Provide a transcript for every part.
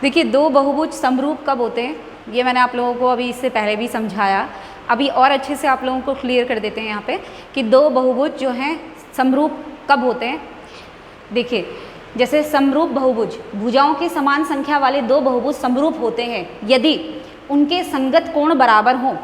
देखिए, दो बहुभुज समरूप कब होते हैं, ये मैंने आप लोगों को अभी इससे पहले भी समझाया। अभी और अच्छे से आप लोगों को क्लियर कर देते हैं यहाँ पे कि दो बहुभुज जो हैं समरूप कब होते हैं। देखिए, जैसे समरूप बहुभुज, भुजाओं की समान संख्या वाले दो बहुभुज समरूप होते हैं यदि उनके संगत कोण बराबर हों।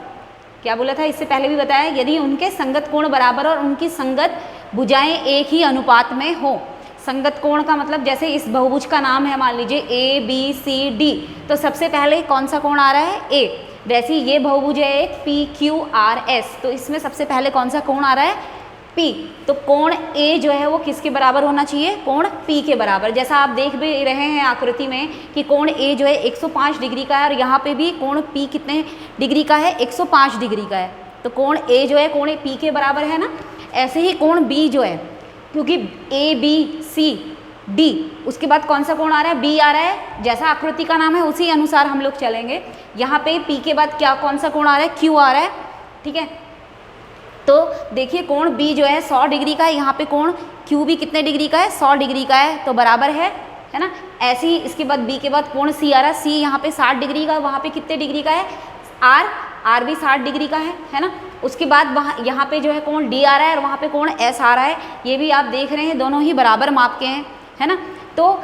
क्या बोला था, इससे पहले भी बताया, यदि उनके संगत कोण बराबर और उनकी संगत भुजाएं एक ही अनुपात में हो। संगत कोण का मतलब, जैसे इस बहुभुज का नाम है मान लीजिए ए बी सी डी, तो सबसे पहले कौन सा कोण आ रहा है, ए। वैसे ये बहुभुज है एक पी क्यू आर एस, तो इसमें सबसे पहले कौन सा कोण आ रहा है, पी। तो कोण ए जो है वो किसके बराबर होना चाहिए, कोण पी के बराबर। जैसा आप देख भी रहे हैं आकृति में कि कोण ए जो है 105 डिग्री का है, और यहाँ पे भी कोण पी कितने डिग्री का है, 105 डिग्री का है। तो कोण ए जो है कोण पी के बराबर है ना। ऐसे ही कोण बी जो है, क्योंकि ए बी सी डी, उसके बाद कौन सा कोण आ रहा है, बी आ रहा है। जैसा आकृति का नाम है उसी अनुसार हम लोग चलेंगे। यहाँ पे पी के बाद क्या कौन सा कोण आ रहा है, क्यू आ रहा है, ठीक है। तो देखिए कोण बी जो है 100 डिग्री का है, यहाँ पे कोण क्यू भी कितने डिग्री का है, 100 डिग्री का है, तो बराबर है ना। ऐसे ही इसके बाद बी के बाद कोण सी आ रहा है, सी यहाँ पे 60 डिग्री का, वहाँ पे कितने डिग्री का है, आर भी 60 डिग्री का है ना। उसके बाद वहाँ यहाँ पे जो है कोण डी आ रहा है और वहाँ पे कोण एस आ रहा है। ये भी आप देख रहे हैं दोनों ही बराबर माप के हैं, है ना। तो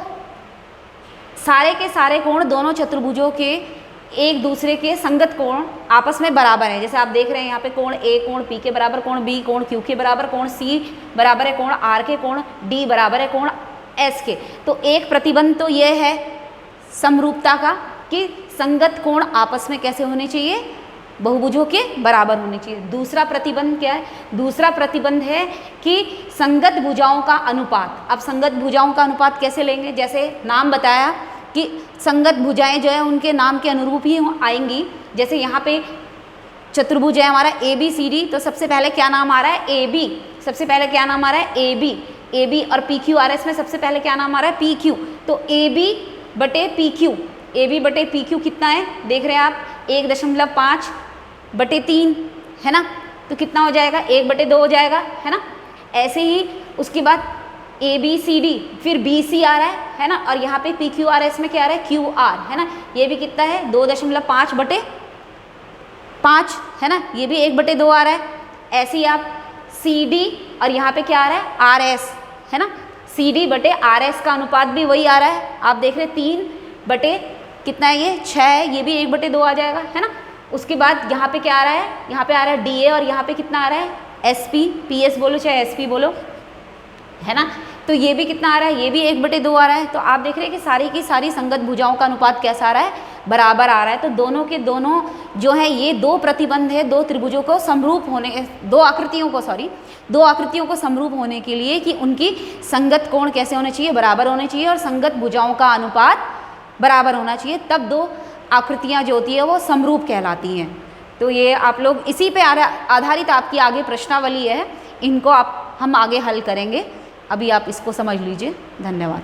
सारे के सारे कोण दोनों चतुर्भुजों के एक दूसरे के संगत कोण आपस में बराबर है। जैसे आप देख रहे हैं यहाँ पे कोण ए कोण पी के बराबर, कोण बी कोण क्यू के बराबर, कोण सी बराबर है कोण आर के, कोण डी बराबर है कोण एस के। तो एक प्रतिबंध तो ये है समरूपता का कि संगत कोण आपस में कैसे होने चाहिए, बहुभुजों के बराबर होने चाहिए। दूसरा प्रतिबंध क्या है, दूसरा प्रतिबंध है कि संगत भुजाओं का अनुपात। अब संगत भुजाओं का अनुपात कैसे लेंगे, जैसे नाम बताया कि संगत भुजाएं जो है उनके नाम के अनुरूप ही आएंगी। जैसे यहाँ पे चतुर्भुज है हमारा ए बी सी डी, तो सबसे पहले क्या नाम आ रहा है, ए बी। सबसे पहले क्या नाम आ रहा है, ए बी। ए बी और पी क्यू आर एस में सबसे पहले क्या नाम आ रहा है, पी क्यू। तो ए बी बटे पी क्यू, ए बी बटे पी क्यू कितना है, देख रहे हैं आप 1.5 बटे 3 है ना। तो कितना हो जाएगा, 1/2 हो जाएगा, है ना। ऐसे ही उसके बाद ए बी सी डी, फिर बी सी आ रहा है ना। और यहाँ पे पी क्यू आर एस में क्या आ रहा है, क्यू आर, है ना। ये भी कितना है, 2.5/5 है ना। ये भी 1/2 आ रहा है। ऐसे ही आप सी डी और यहाँ पे क्या आ रहा है, आर एस, है ना। सी डी बटे आर एस का अनुपात भी वही आ रहा है। आप देख रहे हैं 3 बटे कितना है, ये 6 है, ये भी 1/2 आ जाएगा, है ना। उसके बाद यहाँ पे क्या आ रहा है, यहाँ पे आ रहा है डी ए, और यहाँ पे कितना आ रहा है, एस पी, पी एस बोलो चाहे एस पी बोलो, है ना। तो ये भी कितना आ रहा है, ये भी 1/2 आ रहा है। तो आप देख रहे हैं कि सारी की सारी संगत भुजाओं का अनुपात कैसा आ रहा है, बराबर आ रहा है। तो दोनों के दोनों जो है ये दो प्रतिबंध है, दो त्रिभुजों को समरूप होने, दो आकृतियों को समरूप होने के लिए कि उनकी संगत कोण कैसे होने चाहिए, बराबर होने चाहिए, और संगत भुजाओं का अनुपात बराबर होना चाहिए। तब दो आकृतियाँ जो होती है वो समरूप कहलाती हैं। तो ये आप लोग इसी पे आधारित आपकी आगे प्रश्नावली है, इनको हम आगे हल करेंगे। अभी आप इसको समझ लीजिए। धन्यवाद।